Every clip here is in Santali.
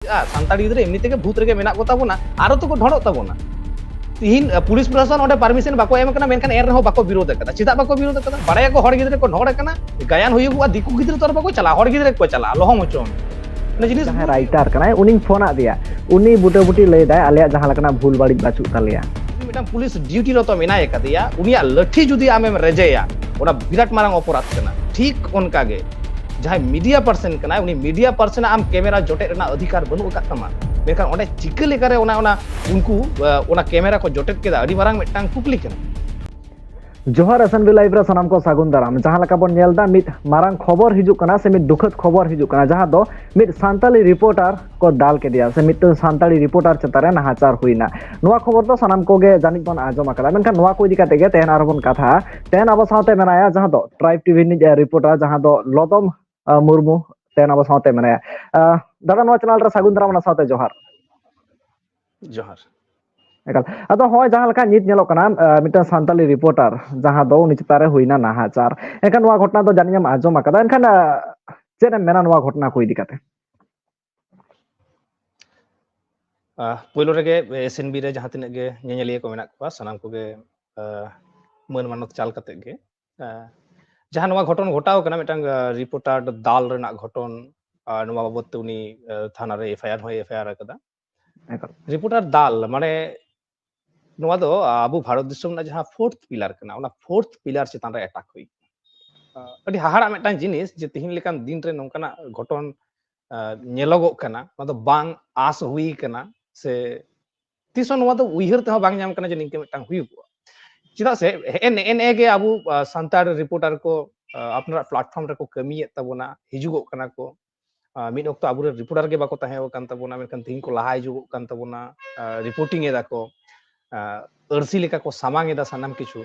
सानताड़ी गिद्रे एमनी तेगे भूत रेगे मेना को ताबोना आरो तो को ढोड़ो ताबोना तीन पुलिस प्रशासन ओंडे परमिशन बाको एम कना मेनखान एर रहो बाको विरोध कदा चिदा बाको विरोध कदा बाड़ाया को हड़ गिद्रे को ढोड़ कना गायन हुयुगुआ दिकु गिद्रे तोर बाको चला हड़ गिद्रे को चला लोहो मचो जिनिस राइटर कना उनी फोन आ दिया उनी बुटे बुटी लय दाय आलिया जहां लकना भूल बाड़ी बाचु तालिया मिटा पुलिस ड्यूटी रो तो मेनाय कदिया उनिया लठी जुदी आमेम रेजेया ओना विराट मारांग अपराध कना ठीक उनका गे जहां मीडिया पर्सन कना उनी मीडिया पर्सन आम कैमरा जोटे रेना अधिकार बनु का तमा मेखान ओंडे चिका लेकारे ओना उनको ओना कैमरा को जोटेट केदा अडी मारांग मिटांग कुकली कना जोहार असेंबली लाइव रे सनाम को सागुन दाराम जहां लका बोन नेलदा मिट मारांग खबर हिजु कना से मिट दुखद खबर हिजु कना जहां दो मिट सांताली रिपोर्टर को दाल के दिया से मिट सांताली रिपोर्टर चतारे नाहाचार हुइना नुआ खबर तो सनाम को गे जानिक बोन आजम अकला मेनखान नुआ को इदी काते गे तेन आरबोन कथा तेन अब साथे मेनाया जहां दो ट्राइब टीवी नि रिपोर्टर जहां दो लदम मुर्मू तेन अब साथे मेनाया दादा नुआ चैनल रे सागुन दाराम ना साथे जोहार जोहार एकाल अदो होय जहां लका नित नेलो कना मिटा सांताली रिपोर्टर जहां दो उनी चितारे हुइना नाहाचार एखान नुआ घटना दो जानियम आजम अकदा एखान चेन मेना नुआ घटना को इदी काते पहिलो रेगे एसएनबी रे जहां तिने गे नेनेलिया को मेना को सनाम को गे मन मानत चाल कते गे जहां नुआ घटन घटाव कना मिटांग रिपोर्टर दाल रेना घटन नुआ बाबत उनी थाना रे एफआईआर होय एफआईआर कदा रिपोर्टर दाल माने नुआ दो आबू भारत दिसम ना जहां फोर्थ पिलर कना ओना फोर्थ पिलर चितान रे अटैक हुई अडी हाहाड़ा मिटांग जिनिस जे तिहिन लेकान दिन रे नोंकाना घटन नेलोगो कना नुआ दो बांग आस हुई कना से तीसो नुआ दो उइहर ते बांग नाम कना जे निंके मिटांग हुयुगो चिदा से एन गे आबू संतार रिपोर्टर को अपना प्लेटफॉर्म रे को कमिये तबोना हिजुगो कना को मिड ओक्तो आबू रिपोर्टर के बाको ताहे कान तबोना मेनखान तिहिन को लहा हिजुगो कान तबोना रिपोर्टिंग एदा को अरसी लेका को सामांग एदा सानाम किछु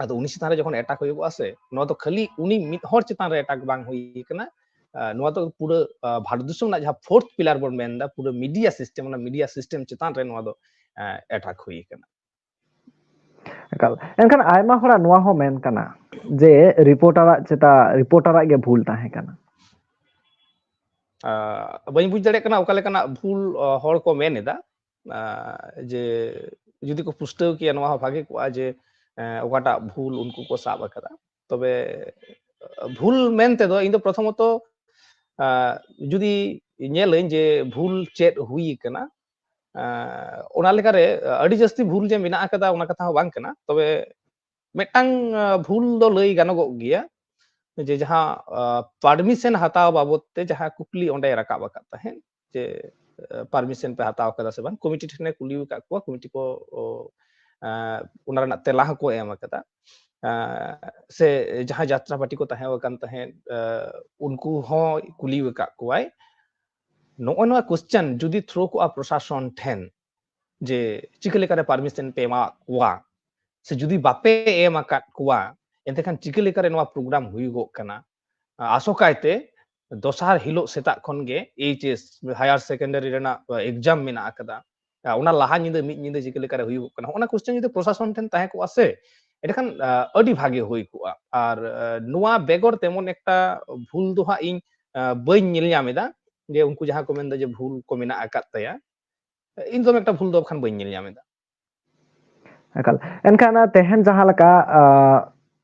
अदो उनी चितान रे जखन अटैक हुयुगो आसे नुआ दो खाली उनी मिड हर चितान रे अटैक बांग हुई कना नुआ दो पूरा भारत दिसम ना जहां फोर्थ पिलर बोन मेनदा पूरा मीडिया सिस्टम चितान रे नुआ दो अटैक हुई कना एकाल एनखान आयमा होरा नुआ हो मेन कना जे रिपोर्टर गे भूल ताहे कना बई बुझ दड़े कना ओका लेकना भूल हर को मेन एदा जे जुदी को पुष्टव किया नुआ हो भागे को जे ओकाटा भूल उनको को साब अकदा तबे भूल मेनते दो इन दो प्रथमत जुदी नेलें जे भूल चेत हुई कना ओना लेकारे अडी जस्ती भूल जे मेना अकदा ओना कथा हो बांग कना तबे मेटांग भूल दो लई गानोगो गिया जे जहां परमिशन हताव बाबतते जहां कुकली ओंडे रकाब अकद ताहें जे परमिशन पे हताव कदा से बांग कमिटी ठने कुली का को कमिटी को ओना रना तेला को एम अकदा से जहां यात्रा पार्टी को ताहे वकन ताहे उनको हो कुली का कोय नो क्वेश्चन जुदी थ्रो को प्रशासन ठेन जे चिकले करे परमिशन पे मा कुआ से जुदी बापे एम अकद कुआ एंतेखान चिकले करे नवा प्रोग्राम हुईगो कना आसोकायते दोसार हिलो सेता खन गे एचएस हायर सेकेंडरी रेना एग्जाम मेना अकदा ओना लहा निंदे मिद निंदे चिकले करे हुईगो कना ओना क्वेश्चन जुदी प्रशासन ठेन ताहे को आसे एखान अडी भागे हुई को आर नुआ बेगर तेमन एकटा भूल दो हा इन बई नेल ᱧᱟᱢᱮᱫᱟ जे उनको जहां को मेनदा जे भूल को मेना अकद तया इन दो एकटा भूल दो खान बई नेल ᱧᱟᱢᱮᱫᱟ एकाल एनखान तेहन जहां लका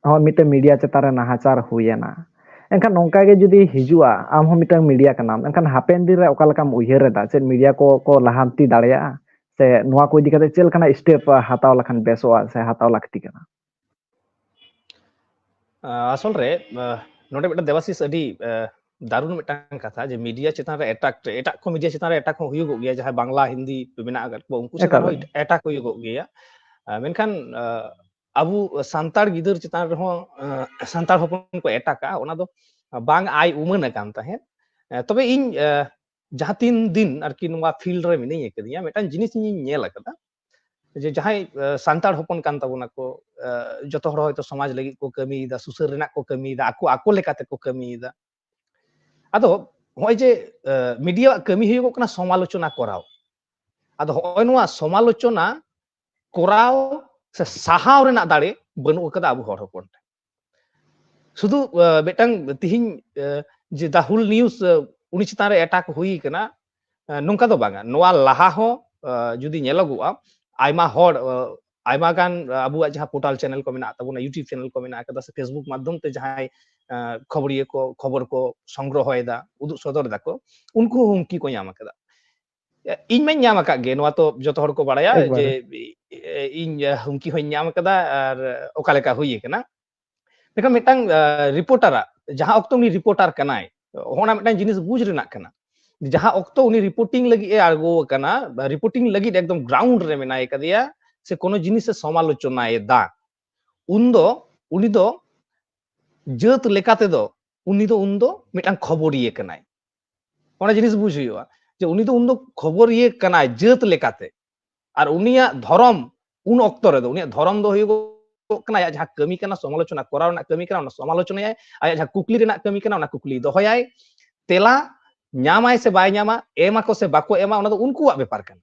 हो मिटे मीडिया चतारे नाहाचार हुयना एनखान नोंका गे जुदी हिजुआ आम हो मिटे मीडिया कनाम एनखान हापेन दिन रे ओका लकाम उयहर दा से मीडिया को लहांती दाड़िया से नुआ को इदी कते चेल कना स्टेप हाताव लखन बेसोआ से हाताव लाक्ति कना आसल रे नोडे मिटे देवाशीष अडी दारुण मिटांग कथा जे मीडिया चितान रे एटा को मीडिया चितान रे एटा को हुयुगो गया जहां बांग्ला हिंदी मेना अकद को उनको चितान एटा को हुयुगो गया मेनखान अबू सांतार गिदर चितान रे हो सांतार होपन को एटाका ओना दो बांग आई उमन कान ताहे तबे इन जहां 3 दिन आरकी नुआ फील्ड रे मिने एकदिया मेटान जिनिस नि नेल अकदा जे जहां सांतार होपन कान तबना को जतो हर होयतो समाज लगी को कमीदा सुसर रेना को कमीदा आको लेकाते को कमीदा आदो होय जे मीडिया कमी हुयुगो कना समालोचना कराव आदो होय नुआ समालोचना कराव से साहाव रेना दाड़े बनु कदा आबू हर होपन शुधु बेटांग तिहिन जे द हुल न्यूज उनी चितान रे अटैक हुई कना nongka do banga noa laha ho judi nyelogua aima hor aima gan abuak jaha portal channel ko mena tabuna YouTube channel ko mena kada se Facebook madhyam te jahai khoboriya ko khobor ko songrohoyeda uduk sodor dako unku humki ko nyam akada ᱤᱧ ᱢᱟᱧ ᱧᱟᱢ ᱟᱠᱟᱫ ᱜᱮ ᱱᱚᱣᱟ ᱛᱚ ᱡᱚᱛᱚ ᱦᱚᱲ ᱠᱚ ᱵᱟᱲᱟᱭᱟ ᱡᱮ ᱤᱧ ᱦᱩᱢᱠᱤ ᱦᱚᱧ ᱧᱟᱢ ᱟᱠᱟᱫᱟ ᱟᱨ ᱚᱠᱟ ᱞᱮᱠᱟ ᱦᱩᱭ ᱟᱠᱟᱱᱟ ᱢᱮᱱᱠᱷᱟᱱ ᱢᱤᱫᱴᱟᱝ ᱨᱤᱯᱳᱨᱴᱟᱨᱟᱜ ᱡᱟᱦᱟᱸ ᱚᱠᱛᱚ ᱩᱱᱤ ᱨᱤᱯᱳᱨᱴᱟর ᱠᱟᱱᱟᱭ ᱚᱱᱟ ᱢᱤᱫᱴᱟᱝ ᱡᱤᱱᱤᱥ ᱵᱩᱡ ᱨᱮᱱᱟᱜ ᱠᱟᱱᱟ ᱡᱟᱦᱟᱸ ᱚᱠᱛᱚ ᱩᱱᱤ রিপোর্টিং ᱞᱟᱹᱜᱤᱫ ᱮ ᱟᱬᱜᱚ ᱟᱠᱟᱱᱟ রিপোর্টিং ᱞᱟᱹᱜᱤᱫ ᱮᱠᱫᱚᱢ ᱜᱨᱟᱣᱩন্ড ᱨᱮ ᱢᱮᱱᱟᱭ ᱠᱟᱫᱮᱭᱟ ᱥᱮ ᱠᱳᱱᱳ ᱡᱤᱱᱤᱥ ᱮ ᱥᱚᱢᱟᱞᱳᱪᱚᱱᱟᱭᱮᱫᱟ ᱩᱱᱫᱚ ᱩᱱᱤ ᱫᱚ ᱡᱟᱹᱛ ᱞᱮᱠᱟ ᱛᱮᱫᱚ ᱩᱱᱤ ᱫᱚ ᱩᱱᱫᱚ ᱢᱤᱫᱴᱟᱝ ᱠᱷᱚᱵᱚᱨᱤᱭᱟᱹ ᱠᱟᱱᱟᱭ ᱚᱱᱟ ᱡᱤᱱᱤস বুঝ ᱦᱩᱭᱩᱜᱼᱟ যে উনি তো উন্দ খবরিয়ে কানায় জাত লেকাতে আর উনিয়া ধরম উন অক্ত রে উনিয়া ধরম দো হইগো কানা আয়া যাহা কামি কানা সমালোচনা করার না কামি কানা না সমালোচনায় আয়া যাহা কুকলি রেনা কামি কানা না কুকলি দহয়ায় তেলা ᱧᱟᱢᱟᱭ ᱥᱮ ᱵᱟᱭ ᱧᱟᱢᱟ ᱮᱢᱟᱠᱚ ᱥᱮ ᱵᱟᱠᱚ ᱮᱢᱟ ᱚᱱᱟ ᱫᱚ ᱩᱱᱠᱩᱣᱟᱜ ᱵᱮᱯᱟᱨ ᱠᱟᱱᱟ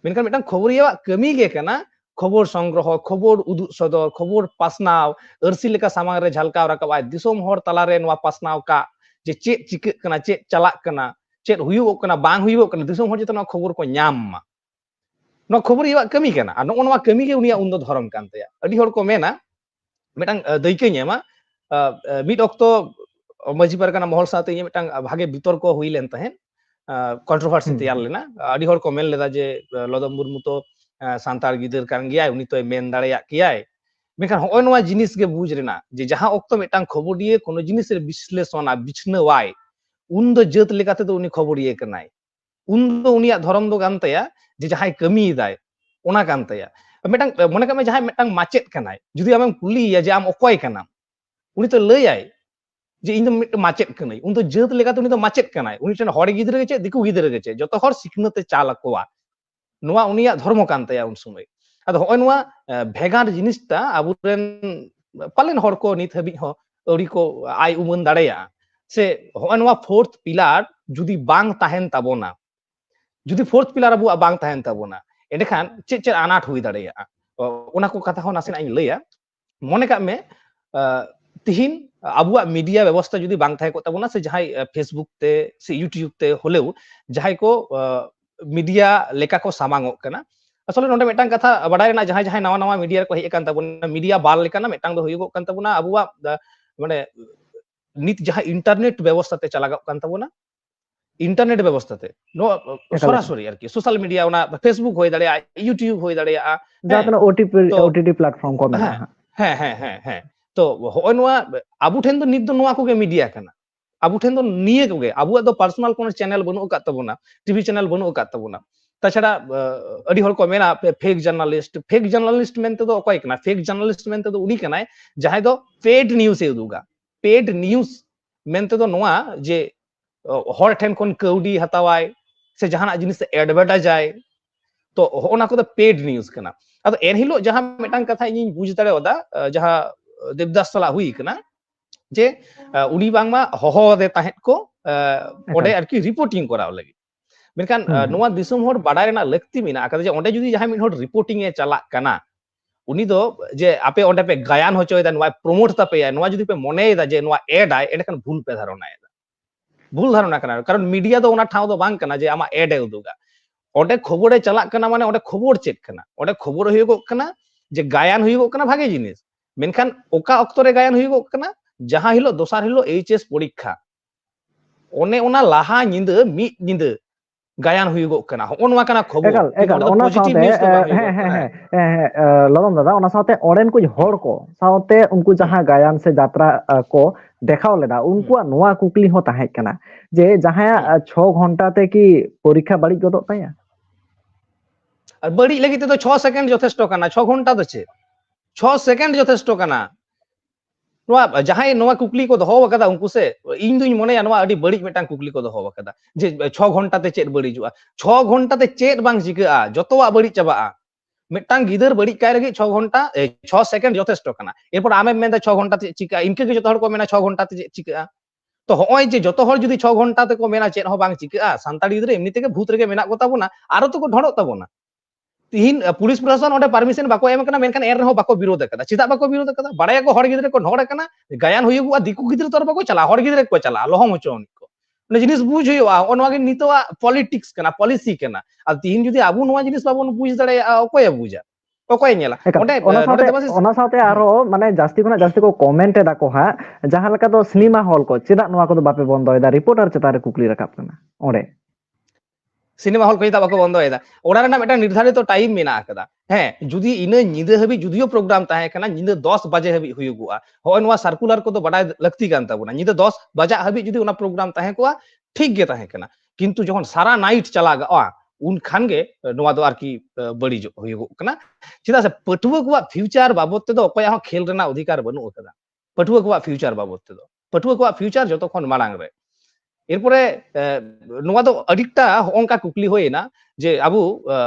ᱢᱮᱱᱠᱷᱟᱱ ᱢᱤᱫᱴᱟᱝ ᱠᱷᱚᱵᱚᱨᱤᱭᱟᱹᱣᱟᱜ ᱠᱟᱹᱢᱤ ᱜᱮ ᱠᱟᱱᱟ খবর সংগ্রহ খবর উদুগ সদর খবর পাসনাও আরসি লেকা সামাং রে ঝালকাও রাকাবাই দিসᱚᱢ হড় তালারে নোয়া পাসনাও কা যে চেত চিকাᱹᱜ ᱠᱟᱱᱟ চেত চালাক ᱠᱟᱱᱟ চেত হুᱭᱩᱜᱚᱜ ᱠᱟᱱᱟ ᱵᱟᱝ ᱦᱩᱭᱩᱜᱚᱜ ᱠᱟᱱᱟ দিসᱚᱢ ᱦᱚᱲ ᱡᱚᱛᱚ ᱱᱚᱣᱟ ᱠᱷᱚᱵᱚᱨ ᱠᱚ ᱧᱟᱢ ᱢᱟ ᱱᱚᱣᱟ ᱠᱷᱚᱵᱚᱨᱤᱭᱟᱹᱣᱟᱜ ᱠᱟᱹᱢᱤ ᱠᱟᱱᱟ ᱟᱨ ᱱᱚᱜᱼᱚ ᱱᱚᱣᱟ ᱠᱟᱹᱢᱤ ᱜᱮ ᱩᱱᱤᱭᱟᱜ ᱩᱱᱫᱚ ᱫᱷᱚᱨᱚᱢ ᱠᱟᱱ ᱛᱟᱭᱟ ᱟᱹᱰᱤ ᱦᱚᱲ ᱠᱚ ᱢᱮᱱᱟ ᱢᱤᱫᱴᱟᱝ ᱫᱟᱹᱭᱠᱟᱹᱧ ᱮᱢᱟ ᱢᱤᱫ ᱚᱠᱛᱚ ᱢᱟᱹᱡᱷᱤ ᱯᱟᱨᱜᱟᱱᱟ ᱢᱚᱦᱚᱞ ᱥᱟᱶᱛᱮ ᱤᱧ ᱢᱤᱫᱴᱟᱝ ᱵᱷᱟᱜᱮ ᱵᱤᱛᱚᱨᱠᱚ ᱦᱩᱭ ᱞᱮᱱ ᱛᱟᱦᱮᱸᱫ কন্ট্রোভার্সি ᱛᱮᱭᱟᱨ ᱞᱮᱱᱟ ᱟᱹᱰᱤ ᱦᱚᱲ ᱠᱚ ᱢᱮᱱ ᱞᱮᱫᱟ ᱡᱮ ᱞᱚᱫᱚᱢ ᱢᱩᱨᱢᱩ ᱛᱚ ᱥᱟᱱᱛᱟᱲ ᱜᱤᱫᱟᱹᱨ ᱠᱟᱱ ᱜᱮᱭᱟᱭ ᱩᱱᱤ ᱛᱚᱭ ᱢᱮᱱ ᱫᱟᱲᱮᱭᱟᱜ ᱜᱮᱭᱟᱭ ᱢᱮᱱᱠᱷᱟᱱ ᱦᱚᱸᱜᱼᱚᱭ ᱱᱚᱣᱟ ᱡᱤᱱᱤᱥ ᱜᱮ ᱵᱩᱡ ᱨᱮᱱᱟᱜ ᱡᱮ ᱡᱟᱦᱟᱸ ᱚᱠᱛᱚ ᱢᱤᱫᱴᱟᱝ ᱠᱷᱚᱵᱚᱨᱤᱭᱟᱹ ᱠᱳᱱᱳ ᱡᱤᱱᱤᱥ ᱨᱮ ᱵᱤᱥᱞᱮᱥᱚᱱᱟ ᱵᱤᱪᱷᱱᱟᱹᱣᱟᱭ ᱩᱱ ᱫᱚ ᱡᱟᱹᱛ ᱞᱮᱠᱟ ᱛᱮᱫᱚ ᱩᱱᱤ ᱠᱷᱚᱵᱚᱨᱤᱭᱟᱹ ᱠᱟᱱᱟᱭ ᱩᱱ ᱫᱚ ᱩᱱᱤᱭᱟᱜ ᱫᱷᱚᱨᱚᱢ ᱫᱚ ᱠᱟᱱ ᱛᱟᱭᱟ ᱡᱮ ᱡᱟᱦᱟᱸᱭ ᱠᱟᱹᱢᱤᱭᱮᱫᱟᱭ ᱚᱱᱟ ᱠᱟᱱ ᱛᱟᱭᱟ ᱢᱤᱫᱴᱟᱝ ᱢᱚᱱᱮ ᱠᱟᱜ ᱢᱮ ᱡᱟᱦᱟᱸᱭ ᱢᱤᱫᱴᱟᱝ ᱢᱟᱪᱮᱫ ᱠᱟᱱᱟᱭ ᱡᱩᱫᱤ ᱟᱢᱮᱢ ᱠᱩᱞᱤᱭᱮᱭᱟ ᱡᱮ ᱟᱢ ᱚᱠᱚᱭ ᱠᱟᱱᱟᱢ ᱩᱱᱤ ᱛᱚ ᱞᱟᱹᱭᱟᱭ যে ᱤᱧ ᱫᱚ ᱢᱤᱫᱴᱟᱝ ᱢᱟᱪᱮᱫ ᱠᱟᱹᱱᱟᱹᱧ ᱩᱱ ᱫᱚ ᱡᱟᱹᱛ ᱞᱮᱠᱟᱛᱮ ᱩᱱᱤ ᱫᱚ ᱢᱟᱪᱮᱫ ᱠᱟᱱᱟᱭ ᱩᱱᱤ ᱴᱷᱮᱱ ᱦᱚᱲ ᱜᱤᱫᱽᱨᱟᱹ ᱜᱮ ᱪᱮᱫ ᱫᱤᱠᱩ ᱜᱤᱫᱽᱨᱟᱹ ᱜᱮ ᱪᱮᱫ ᱡᱚᱛᱚ ᱦᱚᱲ ᱥᱤᱠᱷᱱᱟᱹᱛᱮ ᱪᱟᱞ ᱟᱠᱚᱣᱟ ᱱᱚᱣᱟ ᱩᱱᱤᱭᱟᱜ ᱫᱷᱚᱨᱢᱚ ᱠᱟᱱ ᱛᱟᱭᱟ ᱩᱱ ᱥᱚᱢᱚᱭ ᱟᱫᱚ ᱦᱚᱸᱜᱼᱚᱭ ᱱᱚᱣᱟ ᱵᱷᱮᱜᱟᱨ ᱡᱤᱱᱤᱥটা ᱟᱵᱚᱨᱮᱱ ᱯᱟᱞᱮᱱ ᱦᱚᱲ ᱠᱚ ᱱᱤᱛ ᱦᱟᱹᱵᱤᱡ ᱦᱚᱸ ᱟᱹᱣᱨᱤ ᱠᱚ ᱟᱭ ᱩᱢᱟᱹᱱ ᱫᱟᱲᱮᱭᱟᱜᱼᱟ ᱥᱮ ᱦᱚᱸᱜᱼᱚᱭ ᱱᱚᱣᱟ ᱯᱷᱳᱨᱛᱷ ᱯᱤᱞᱟᱨ ᱡᱩᱫᱤ ᱵᱟᱝ ᱛᱟᱦᱮᱱ ᱛᱟᱵᱚᱱᱟ ᱡᱩᱫᱤ ᱯᱷᱳᱨᱛᱷ ᱯᱤᱞᱟᱨ ᱟᱵᱚᱣᱟᱜ ᱵᱟᱝ ᱛᱟᱦᱮᱱ ᱛᱟᱵᱚᱱᱟ ᱮᱸᱰᱮᱠᱷᱟᱱ ᱪᱮᱫ ᱪᱮᱫ ᱟᱱᱟᱴ ᱦᱩᱭ ᱫᱟᱲᱮᱭᱟᱜᱼᱟ ᱚᱱᱟ ᱠᱚ ᱠᱟᱛᱷᱟ ᱦᱚᱸ ᱱᱟᱥᱮᱱᱟᱜ ᱤᱧ ᱞᱟᱹᱭᱟ মনে কাগ মে তিহিন আবুয়া মিডিয়া ব্যবস্থা যদি বাং থাকে কো তাবনা সে যাহাই ফেসবুক তে সে ইউটিউব তে হলেও যাহাই কো মিডিয়া লেকা কো সামাংক কানা আসলে নন্ডে মিটাং কথা বাড়াই না যাহাই যাহাই নাওয়া নাওয়া মিডিয়া কো হেই কান তাবনা মিডিয়া বাল লেকা না মিটাং দো হইগো কান তাবনা আবুয়া মানে নিত যাহা ইন্টারনেট ব্যবস্থাতে চালাগাও কান তাবনা ইন্টারনেট ব্যবস্থাতে নো সরাসরি আর কি সোশ্যাল মিডিয়া ওনা ফেসবুক হই দাঁড়িয়ে ইউটিউব হই দাঁড়িয়ে যাতে ওটিটি প্ল্যাটফর্ম কো মেনা হ্যাঁ হ্যাঁ হ্যাঁ হ্যাঁ তো হই নোয়া আবু ঠেন তো নিত নোয়া কোগে মিডিয়া কানা আবু ঠেন তো নিয়ে কোগে আবুয়া দো পার্সোনাল কোন চ্যানেল বনু কাত তাবনা টিভি চ্যানেল বনু কাত তাবনা তাছাড়া আডি হল কো মেনা ফেক জার্নালিস্ট মেনতে তো অকয় কানা ফেক জার্নালিস্ট মেনতে তো উনি কানায় যাহাই দো পেড নিউজ এ উদুগা পেড নিউজ মেনতে তো নোয়া যে হর ঠেন কোন কাউডি হাতাওয়াই সে জাহানা জিনিস এডভার্টাইজাই তো ওনা কো পেড নিউজ কানা আদো এন হিলো যাহা মিটাং কথা ইᱧ বুঝ দাড়ে ওদা যাহা দেবদাস সালা হুই কানা যে উনি বাংমা হহ দে তাহেত কো ওডে আর কি রিপোর্টিং করাও লাগি মেনখান নোয়া দিসম হড় বাড়াই রেনা লাক্তি মিনা আকাদা যে ওডে যদি যাহা মিন হড় রিপোর্টিং এ চালাক কানা উনি দো যে আপে ওডে পে গায়ান হচয়দা নোয়া প্রমোট তাপে নোয়া যদি পে মনেয়দা যে নোয়া এড আই এডখান ভুল পে ধারণা ভুল ধারণা কানা কারণ মিডিয়া তো ওনা ঠাও তো বাং কানা যে আমা এড এ উদুগা ওডে খবরে চালাক কানা মানে ওডে খবর চেক কানা ওডে খবর হইগো কানা যে গায়ান হইগো কানা ভাগে জিনিস মেনখান ওকা অক্তরে গায়ান হইগো কানা যাহা হিলো দোসার হিলো এইচএস পরীক্ষা ওনে ওনা লাহা নিন্দে মিট নিন্দে গায়ান হইগো কানা ওনওয়া কানা খবর একাল ওনা সাথে হ্যাঁ হ্যাঁ হ্যাঁ ললম দাদা ওনা সাথে ওরেন কুছ হড় কো সাথে উনকু যাহা গায়ান সে যাত্রা কো দেখাও লেদা উনকুয়া নোয়া কুকলি হ তাহে কানা যে যাহা 6 ঘন্টা তে কি পরীক্ষা বাড়ি গদো তাইয়া আর বাড়ি লাগিতে তো 6 সেকেন্ড যথেষ্ট কানা 6 ঘন্টা দছে 6 সেকেন্ড যথেষ্ট কানা নোয়া যাহাই নোয়া কুকলি কো দহো কাদা উনকু সে ইন দুই মনে নোয়া আডি বড়ি মিটাং কুকলি কো দহো কাদা যে 6 ঘন্টা তে চেট বড়ি জুয়া 6 ঘন্টা তে চেট বাং জিকা যতওয়া বড়ি চাবা মিটাং গিদর বড়ি কাই লাগি 6 ঘন্টা 6 সেকেন্ড যথেষ্ট কানা এরপর আমি মেনদা 6 ঘন্টা তে চিকা ইনকে যত হড় কো মেনা 6 ঘন্টা তে চিকা তো হয় যে যত হড় যদি 6 ঘন্টা তে কো মেনা চেট হ বাং চিকা সান্তাড়ি গিদর এমনি থেকে ভূত রেগে মেনা কো তাবনা আরো তো কো ঢড়ো তাবনা তিন পুলিশ প্রশাসন ওটা পারমিশন বাকো এম কানা মেনখান এর রহ বাকো বিরোধ কাদা চিতা বাকো বিরোধ কাদা বাড়ায়া কো হড় গিদরে কো ঢড় কানা গায়ান হইগু দিকু গিদরে তোর বাকো চালা হড় গিদরে কো চালা লহম হচো উনিকো ᱚᱱᱟ ᱡᱤᱱᱤᱥ ᱵᱩᱡ ᱦᱩᱭᱩᱜᱼᱟ ᱚᱱᱟ ᱜᱮ ᱱᱤᱛᱚᱜ ᱯᱚलिटिक्स ᱠᱟᱱᱟ ᱯᱚᱞᱤᱥᱤ ᱠᱟᱱᱟ ᱟᱨ ᱛᱤᱦᱤᱧ ᱡᱩᱫᱤ ᱟᱵᱚ ᱱᱚᱣᱟ ᱡᱤᱱᱤस ᱵᱟᱵᱚᱱ ᱵᱩᱡ ᱫᱟᱲᱮᱭᱟᱜᱼᱟ ᱚᱠᱚᱭᱮ ᱵᱩᱡᱟ ᱚᱠᱚᱭᱮ ᱧᱮᱞᱟ ᱚᱸᱰᱮ ᱱᱚᱰᱮ ᱫᱮᱵᱟᱥᱤᱥ ᱚᱱᱟ ᱥᱟᱶᱛᱮ ᱟᱨᱚ ᱢᱟᱱᱮ ᱡᱟᱹᱥᱛᱤ ᱠᱷᱚᱱᱟᱜ ᱡᱟᱹᱥᱛᱤ ᱠᱚ ᱠᱚᱢᱮᱱᱴ ᱮᱫᱟ ᱠᱚ ᱦᱟᱸᱜ ᱡᱟᱦᱟᱸ ᱞᱮᱠᱟ ᱫᱚ ᱥᱤᱱᱮᱢᱟ ᱦᱚᱞ ᱠᱚ ᱪᱮᱫᱟᱜ ᱱᱚᱣᱟ ᱠᱚᱫᱚ ᱵᱟᱯᱮ ᱵᱚᱱᱫᱚᱭᱮᱫᱟ ᱨᱤᱯᱳর্টার ᱪᱮᱛᱟᱱ ᱨᱮ ᱠᱩᱠᱞᱤ ᱨᱟᱠᱟᱵ ᱠᱟᱱᱟ ᱚᱸᱰᱮ সিনেমা হল ᱠᱚ ᱵᱟᱠᱚ ᱵᱚᱱᱫᱚᱭᱮᱫᱟ ᱚᱱᱟ ᱨᱮᱱᱟᱜ ᱢᱤᱫᱴᱟᱝ ᱱᱤর্ধারিত ᱴᱟইম ᱢᱮᱱᱟᱜ ᱟᱠᱟᱫᱟ ᱦᱮᱸ ᱡᱩᱫᱤ ᱤᱱᱟᱹ ᱧᱤᱫᱟᱹ ᱦᱟᱹᱵᱤᱡ ᱡᱩᱫᱤও ᱯᱨᱳᱜᱨᱟᱢ ᱛᱟᱦᱮᱸ ᱠᱟᱱᱟ ᱧᱤᱫᱟᱹ 10 ᱵᱟᱡᱮ ᱦᱟᱹᱵᱤᱡ ᱦᱩᱭᱩᱜᱚᱜᱼᱟ ᱦᱚᱸᱜᱼᱚᱭ ᱱᱚᱣᱟ ᱥᱟর্কুলার ᱠᱚᱫᱚ ᱵᱟᱰᱟᱭ ᱞᱟᱹᱠᱛᱤ ᱠᱟᱱ ᱛᱟᱵᱚᱱᱟ ᱧᱤᱫᱟᱹ 10 ᱵᱟᱡᱟᱜ ᱦᱟᱹᱵᱤᱡ ᱡᱩᱫᱤ ᱚᱱᱟ ᱯᱨᱳᱜᱨᱟᱢ ᱛᱟᱦᱮᱸ ᱠᱚᱜᱼᱟ ᱴᱷᱤᱠ ᱜᱮ ᱛᱟᱦᱮᱸ ᱠᱟᱱᱟ ᱠᱤᱱᱛᱩ ᱡᱚᱠᱷᱚᱱ ᱥᱟᱨᱟ ᱱᱟইট ᱪᱟᱞᱟᱜᱼᱟ ᱩᱱᱠᱷᱟᱱ ᱜᱮ ᱱᱚᱣᱟ ᱫᱚ ᱟᱨᱠᱤ ᱵᱟᱹᱲᱤᱡᱚᱜ ᱦᱩᱭᱩᱜᱚᱜ ᱠᱟᱱᱟ ᱪᱮᱫᱟᱜ ᱥᱮ ᱯᱟᱹᱴᱷᱩᱣᱟᱹ ᱠᱚᱣᱟᱜ ᱯᱷᱤউᱪᱟᱨ ᱵᱟᱵᱚᱫ ᱛᱮᱫᱚ ᱚᱠᱚᱭᱟᱜ ᱦᱚᱸ ᱠᱷᱮᱞ ᱨᱮᱱᱟᱜ ᱚᱫᱷᱤᱠᱟর ᱵᱟᱹᱱᱩᱜ ᱟᱠᱟᱫᱟ ᱯᱟᱹᱴᱷᱩᱣᱟᱹ ᱠᱚᱣᱟᱜ ᱯᱷᱤউᱪᱟর ᱵᱟᱵᱚᱫ ᱛᱮᱫᱚ ᱯᱟᱹᱴᱷᱩᱣᱟᱹ ᱠᱚᱣᱟᱜ ᱯᱷᱤউᱪᱟর ᱡᱚᱛᱚ ᱠᱷᱚᱱ ᱢᱟᱲᱟᱝ ᱨᱮ এরপরে নোয়া দো আডিকটা হংকা কুকলি হইনা যে আবু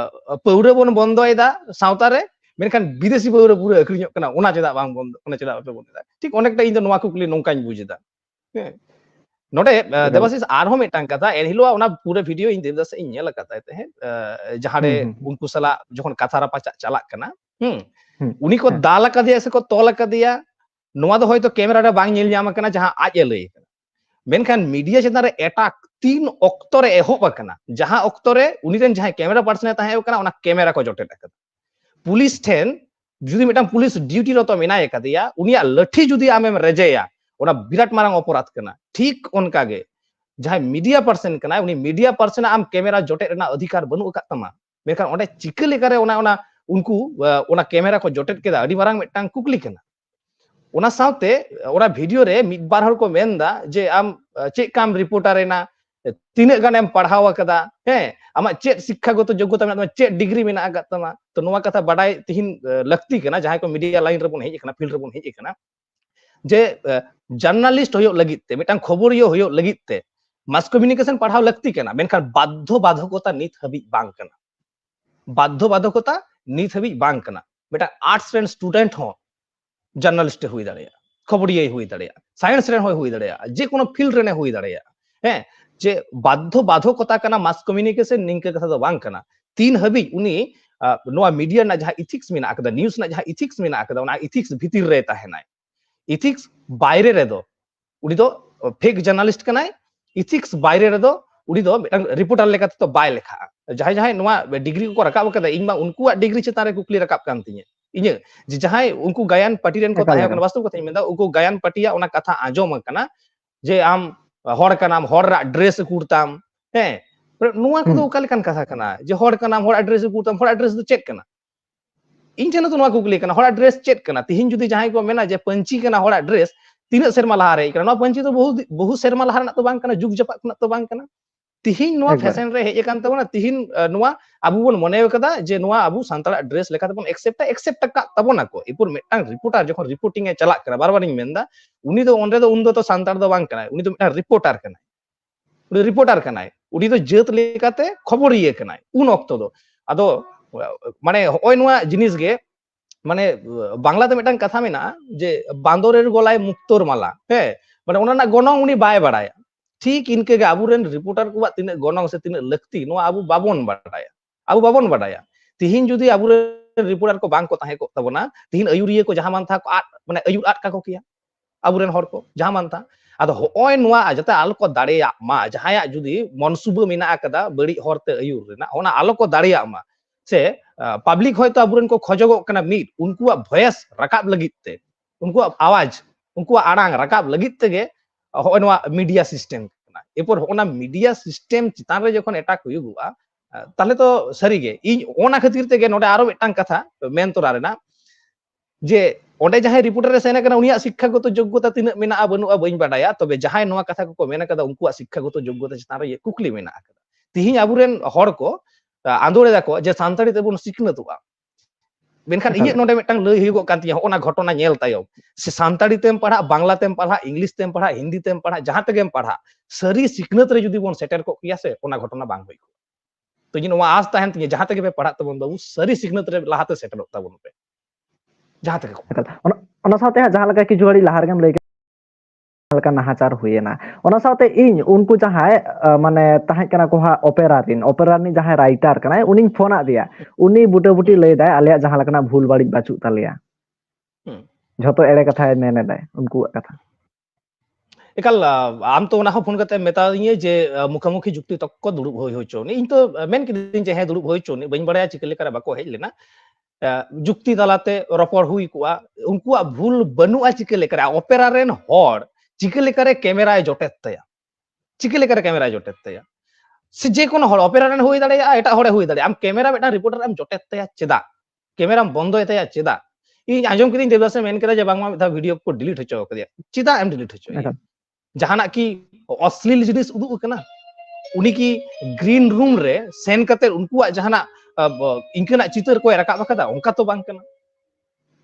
পৌরে বন বন্ধয়দা সাঁওতারে মেনখান বিদেশি পৌরে পুরো আক্রিñᱚᱜ kana ওনা চেদা বাং বন্ধ ওনা চেদা বাপে বন্ধ ঠিক অনেকটা ইন নোয়া কুকলি নংকাñ বুঝেদা নোডে দেবাশিস আরহো মিটাং কথা এনহিলো ওনা পুরো ভিডিও ইন দেবদাস ইন নেল কাতা তে যাহারে উনকু সালা যখন কাথারা পাচা চালাক kana উনি কো দালা কাদিয়া সে কো তলা কাদিয়া নোয়া দো হয়তো ক্যামেরাটা বাং নেল ᱧᱟᱢ kana যাহা আজ লই मेनखान मीडिया चेतान रे एटाक 3 ऑक्टो रे एहोब अकना जहां ऑक्टो रे उनी रेन जहां कैमरा पर्सन ताहे अकना ओना कैमरा को जोटेट अकदा पुलिस ठेन जुदी मिटां पुलिस ड्यूटी रतो मेनाय कदिया उनिया लठी जुदी आमेम रेजेया ओना बिराट मारांग अपराध कना ठीक उनका गे जहां मीडिया पर्सन कना उनी मीडिया पर्सन आम कैमरा जोटेट रेना अधिकार बनु अकत तमा मेनखान ओंडे चिका लेकारे ओना ओना उनको ओना कैमरा को जोटेट केदा अडी मारांग मिटांग कुकली कना ओना साउते ओना वीडियो रे मिद बार हर को मेनदा जे आम चेक काम रिपोर्टर रेना तीने गान एम पढ़ाव कदा हे आमा चेक शिक्षागत योग्यता मेना चेक डिग्री मेना आगत तमा तो नोवा कथा बाडाय तिहिन लक्ति कना जहां को मीडिया लाइन रे बन हेज कना फील्ड रे बन हेज कना जे जर्नलिस्ट होयो लगित ते मिटांग खबरियो होयो लगित ते मास कम्युनिकेशन पढ़ाव लक्ति कना मेनखान बाध्य बाधकता नित हबि बांग कना बाध्य बाधकता नित हबि बांग कना बेटा आर्ट्स रेन स्टूडेंट हो जर्नलिस्ट हुई दाड़िया खबरिया हुई दाड़िया साइंस रेन हुई दाड़िया जे कोनो फील्ड रेने हुई दाड़िया हैं जे बाध्य बाधकता कना मास कम्युनिकेशन निंके कथा दो बांग कना तीन हबि उनी नोआ मीडिया ना जहां इथिक्स मेना आकदा न्यूज़ ना जहां इथिक्स मेना आकदा ओना इथिक्स भीतिर रे ताहेनाय इथिक्स बायरे रे दो उनी दो फेक जर्नलिस्ट कनाय इथिक्स बायरे रे दो उनी दो रिपोर्टर लेकाते तो बाय लेखा जहां जहां नोआ डिग्री को रकाब कदा इनमा उनकुआ डिग्री चेतान रे कुकली रकाब कान तिᱧ इᱧ जे जहां उनको गायन पार्टी रेन को ताहे वास्तव कथा मेंदा उनको गायन पार्टिया ओना कथा आजोम कना जे आम हड़ कनाम हड़ रा ड्रेस कुर्ताम हे नुआ को दो काले कान कथा कना जे हड़ कनाम हड़ ड्रेस कुर्ताम हड़ ड्रेस दो चेक कना इन ठेन तो नुआ कुकली कना हड़ ड्रेस चेक कना तिहिन जुदी जहां को मेना जे पंची कना हड़ ड्रेस तीन सेरमा लहा रे कना पंची तो बहु सेरमा लहा ना तो बांग कना जुग जपाक ना तो बांग कना तिहिन नुआ फैशन रे हेज कान तबना तिहिन नुआ आबु बन मने कदा जे नुआ आबु सांताल ड्रेस लेका तबन एक्सेप्ट का तबना को इपुर मेटांग रिपोर्टर जखन रिपोर्टिंग ए चला कना बार बार इन मेंदा उनी दो ओंडे दो उन दो तो सांताल दो बांग कना उनी दो मेटा रिपोर्टर कना उनी दो जेत लेकाते खबरिए कना उन ऑक्टो दो आदो माने होय नुआ जिनिस गे माने बांग्ला ते मेटांग कथा मेना जे बांदरेर गलाय मुक्तोर माला हे माने ओना ना गनong उनी बाय बाडाया ठीक इनके गे आबुरेन रिपोर्टर को तीन गनong से तीन लक्ति नो आबु बाबन बाडाया तिहिन जुदी आबुरेन रिपोर्टर को बांग को ताहे को तबना तिहिन अयुरिये को जहां मान था को आट माने अयुर आट का को किया आबुरेन हर को जहां मान था आदो होय नोआ जते आलो को दाड़ेया मा जहाया जुदी मनसुबा मेना आकदा बड़ी हरते अयुर रेना ओना आलो को दाड़ेया मा से पब्लिक हयतो आबुरेन को खजगो कना मीट उनकुआ भॉइस रकाब लगितते उनकुआ आवाज उनकुआ आड़ांग रकाब लगितते गे होय नोआ मीडिया सिस्टम एरपर होना मीडिया सिस्टम चितान रे जखन एटाक हुयुगुआ ताहले तो सरी गे इन ओना खातिर तेगे नोडे आरो मिटांग कथा मेन तोरा रेना जे ओंडे जहां रिपोर्टर रे सेना कना उनिया शिक्षागत योग्यता तीन मेना बनुआ बइन बाडाया तबे जहां नोआ कथा को मेना कदा उनकुआ शिक्षागत योग्यता चितान रे कुकली मेना कदा तिहिन आबुरेन हड़ को आंदोले दाको जे सान्ताड़ी तेबुन सिखनतुआ मेनखान इᱧ नोडे मिटांग लई हुयुगो कान तिया ओना घटना नेल तायम से सान्ताड़ी तेम पढ़ा बांग्ला तेम पढ़ा इंग्लिश तेम पढ़ा हिंदी तेम पढ़ा जहां तेगेम पढ़ा सरी सिखनत रे जुदी बोन सेटर को किया से ओना घटना बांग होई तो इन नोआ आस ताहेन तिया जहां तेगे पे पढ़ा तबन बाबू सरी सिखनत रे लाहाते सेटरok ताबन पे जहां तेगे ओना साथे जहां लगा कि जुवाड़ी लहार गेम लई लका नाहाचार हुएना ओना साथे इन उनको जहां माने ताहे कना को हा ओपेरारिन जहां राइटर कना उनी फोन आ दिया उनी बुटे बुटी लई दाय आले जहां लकना भूल बाड़ी बाचु तालिया झतो एड़े कथा मेने दाय उनको कथा एकाल आम तो फोन करते मेतादिए जे मुखामुखी जुक्ति तक को दुड़ुब होई होचोनी इन तो मेन किदिन जे हे दुड़ुब होचोनी बइन बड़ाया चिके लेकर बाको हेज लेना जुक्ति तालाते रपड़ हुई कुआ उनकुआ भूल बनुआ चिके लेकर ओपेरा रेन हॉर चिके लेकर कैमरा जोटेत तया चिके लेकर कैमरा जोटेत तया से जे कोनो हॉर ओपेरा रेन हुई दाड़े एटा हॉरे हुई दाड़े आम कैमरा बेटा रिपोर्टर आम जोटेत तया चेदा कैमरा बंदो तया चेदा इन आजम किदिन देवदास मेन केदा जे बांगमा मिथा वीडियो को डिलीट होचो कदिया चेदा एम डिलीट होचो जहाना की अश्लील जिनिस उदुग कना उनी की ग्रीन रूम रे सेन कते उनकुआ जहाना इनकना चितर को रकाब कदा उनका तो बांग कना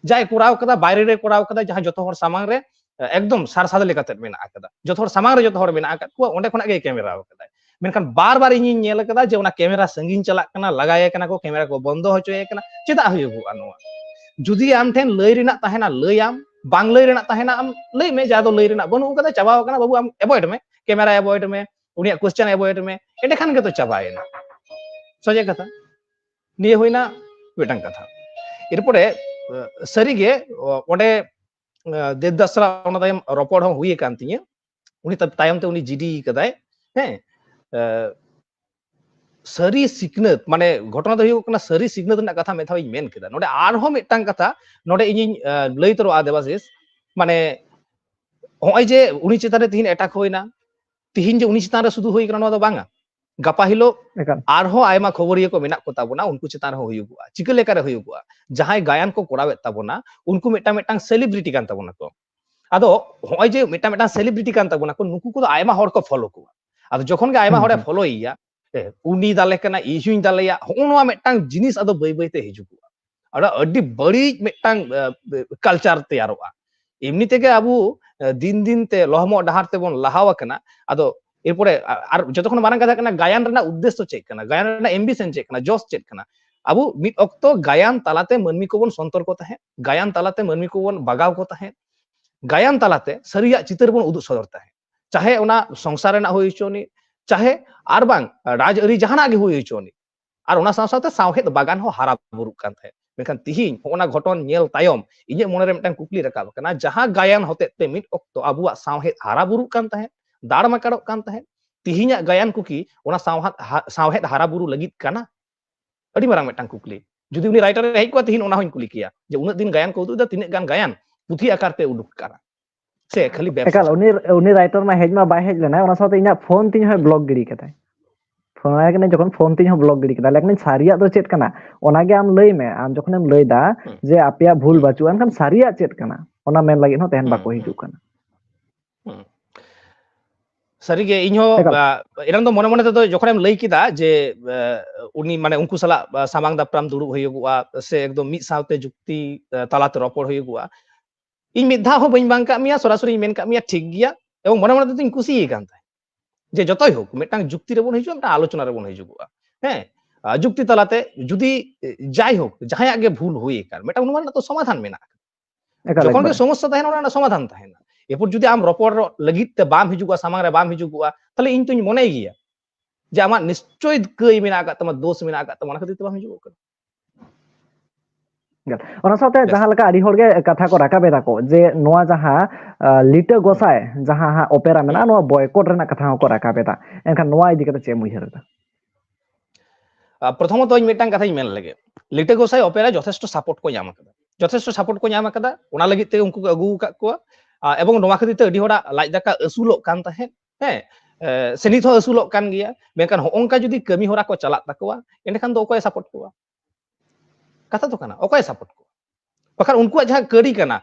जाय कोराव कदा बायरे रे कोराव कदा जहां जतो हर सामांग रे एकदम सार सादे लेकाते मेना कदा जतो हर सामांग रे जतो हर मेना कदा को ओंडे खना गे कैमरा कदा मेनखान बार बार इन नेल कदा जे उना कैमरा संगीन चला कना लगाए कना को कैमरा को बंदो होचोए कना चेदा हुयुगुआ नोआ जुदी आम ठेन लय रिना ताहेना लयआम बांग लय रिना ताहेना आम लय में जादो लय रिना बनु कदा चाबाव कना बाबू आम एवॉइड में कैमरा एवॉइड में उनिया क्वेश्चन एवॉइड में एंडे खान के तो चाबायना सोजे कथा निये होइना वेटंग कथा इरपरे सरीगे ओडे देवदासरा ओना तायम रपड़ हो हुई कान तिया उनी तायम ते उनी जीडी कदाय हे सरी सिकनत माने घटना दो हुई सरी सिकनत ना कथा मेथा मेन केदा नोडे आरहो मिटटांग कथा नोडे इᱧ लई तरो आदेवासिस माने होय जे उनी चितारे तिहिन अटैक होइना तिहिन जे उनी चितारे सुदु होई कना दो बांगा गपा हिलो आरहो आयमा खबरिया को मेना को ताबोना उनको चितान हो हुयुगुआ चिके लेकारे हुयुगुआ जहाय गायन को कोरावे ताबोना उनको मिटा मिटांग सेलिब्रिटी कान ताबोना को आदो होय जे मिटा मिटा सेलिब्रिटी कान ताबोना को नुकु को आयमा हर को फॉलो को आदो जखन के आयमा हरे फॉलो इया उनी दाले कना इहुन दालेया होनवा मिटांग जिनिस आदो बय बयते हिजुगुआ अड़ा अड्डी बड़ी मिटांग कल्चर तैयारोआ एमनी तेगे आबू दिन दिन ते लहमो डहार ते बोन लहावा कना आदो एरपरे आर जतखन मारंग कथा कना गायन रना उद्देश्य चेक कना गायन रना एम्बिशन चेक कना जोस चेक कना आबू मिट अक्तो गायन तालाते मनमी को बोन संतर को ताहे गायन तालाते मनमी को बोन बागाव को ताहे गायन तालाते सरिया चितर बोन उदु सदर ताहे चाहे ओना संसार रना होई चोनी चाहे आर बांग राज अरी जहाना गे होई चोनी आर ओना साथे सावहेद बागान हो हारा बुरु कान थाहे मेखान तिहिन ओना घटन नेल तायम इnye मोने रे मिटन कुकली रकाब कना जहां गायन होते ते मिट अक्तो आबुआ सावहेद हारा बुरु कान ताहे दाड़ मकाड़ो कान ताहे तिहिना गायन कुकी ओना सावहेद हारा बुरु लगित काना अडी मारांग मिटन कुकली जुदी उनी राइटर रे हेज को तिहिन ओना होइन कुली किया जे उना दिन गायन को उदुदा तिने गान गायन पुथी आकार ते उडुक काना से खाली एकाल उनी राइटर मा हेज मा बाय हेज लेना ओना साथे इना फोन तिन होय ब्लॉग गिरी कताय फोन आय कने जखन फोन तिन हो ब्लॉग गिरी कता लेकिन सारिया दो चेत कना ओना गे आम लई में आम जखन एम लई दा जे आपिया भूल बाचु अनखान सारिया चेत कना ओना मेन लागि न तेहन बाको हिजु कना सरीगे इñho एरम दो मने मने तो जखन एम लई किदा जे उनी माने उनकु सला सामांग दाप्राम दुड़ुब होयुगुआ से एकदम मिद सावते जुक्ति तालाते रपड़ होयुगुआ इन मिधा हो बइन बांग का मिया सरासरी मेन का मिया ठीक गिया एवं मने मने तो इन खुशी कान थाय जे जतोय होक मिटांग जुक्ति रे बोन हिजु मिटा आलोचना रे बोन हिजुगुआ हे जुक्ति तालाते जुदी जाय होक जहाया गे भूल होई कान मिटा उनमान तो समाधान मेना जखन के समस्या ताहेना ओना समाधान ताहेना एरपर जुदी आम रपड़ लगित ते बाम हिजुगुआ सामांग रे बाम हिजुगुआ तले इन तुኝ मने गिया जे आमा निश्चय कई मेना का तमा दोष मेना का तमा खातिर ते बाम हिजुगुआ ओना साथे जहां लका आडी होरगे कथा को राकाबे दाको जे नोआ जहां लिटा गोसाय जहां हा ओपेरा मेना नोआ बॉयकॉट रेना कथा को राकाबे दा एनखान नोआ इदी कते चे मुहिर दा प्रथमत इन मिटांग कथा मेन लगे लिटा गोसाय ओपेरा यथेष्ट सपोर्ट को ᱧᱟᱢ कदा यथेष्ट सपोर्ट को ᱧᱟᱢ कदा ओना लगित ते उनको अगु का को एवं नोआ खातिर ते अडी होड़ा लाज दाका असुलोक कान ताहे हे से नित हो असुलोक कान गिया मेनखान होंका जुदी कमी होरा को चलाक ताकोआ एंडखान दो ओकय सपोर्ट कोआ कथा तो कना ओकय सपोर्ट को बखान उनको जहां कड़ी कना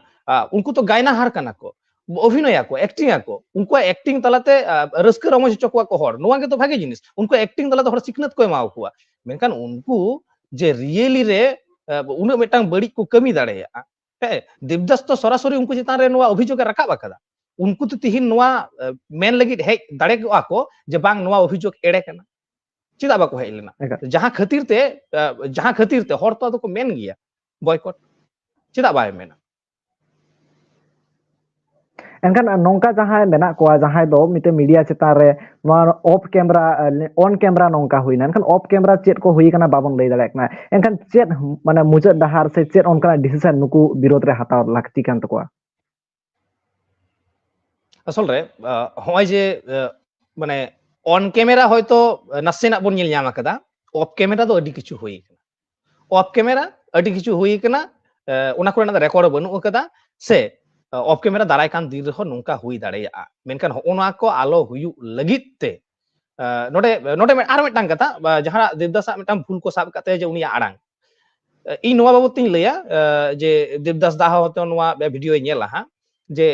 उनको तो गायना हार कना को अभिनय को एक्टिंग को उनको एक्टिंग तलाते रस्क रमज चकोआ को हर नोआ के तो भागे जिनिस उनको एक्टिंग तलाते हर सिखनत को एमाव को मेनखान उनको जे रियली रे उन मिटांग बड़ी को कमी दाड़ेया हे देवदास तो सरासरी उनको चितान रे नोआ अभियोग रकाब आकदा उनको तो तिहिन नोआ मेन लगित हे दाड़े को जे बांग नोआ अभियोग एड़े कना चिदा बाको हेज लेना जहां खातिर ते हर तो को मेन गिया बॉयकॉट चिदा बाय मेना एनखान नोंका जहां मेना को जहां दो मिते मीडिया चिता रे नोआ ऑफ कैमरा ऑन कैमरा नोंका हुइना एनखान ऑफ कैमरा चेत को हुई कना बाबन लई दाड़े कना एनखान चेत माने मुचाद डहार से चेत ओनका डिसीजन नुकु विरोध रे हताव लाक्ति कान तकोआ আসলে হয় যে মানে অন ক্যামেরা হয়তো নাসেনাᱜ বন ñel ñam akada off camera do adi kichu hui kana off camera adi kichu hui kana ona korenaga record banu akada se off camera দারাই kan din reho nongka hui dareya menkan ona ko alo huyu lagit te node node ar metang kata jaha Devdas metang bhul ko sab kate je unia arang ᱤᱧ ᱱᱚᱣᱟ ᱵᱟᱵᱚᱫ ᱛᱤᱧ ᱞᱟᱹᱭᱟ ᱡᱮ ᱫᱮᱵᱫᱟᱥ ᱫᱟ ᱦᱚᱸ ᱱᱚᱣᱟ ᱵᱷᱤᱰᱤᱭᱳᱭ ᱧᱮᱞᱟ ᱦᱟᱸᱜ ᱡᱮ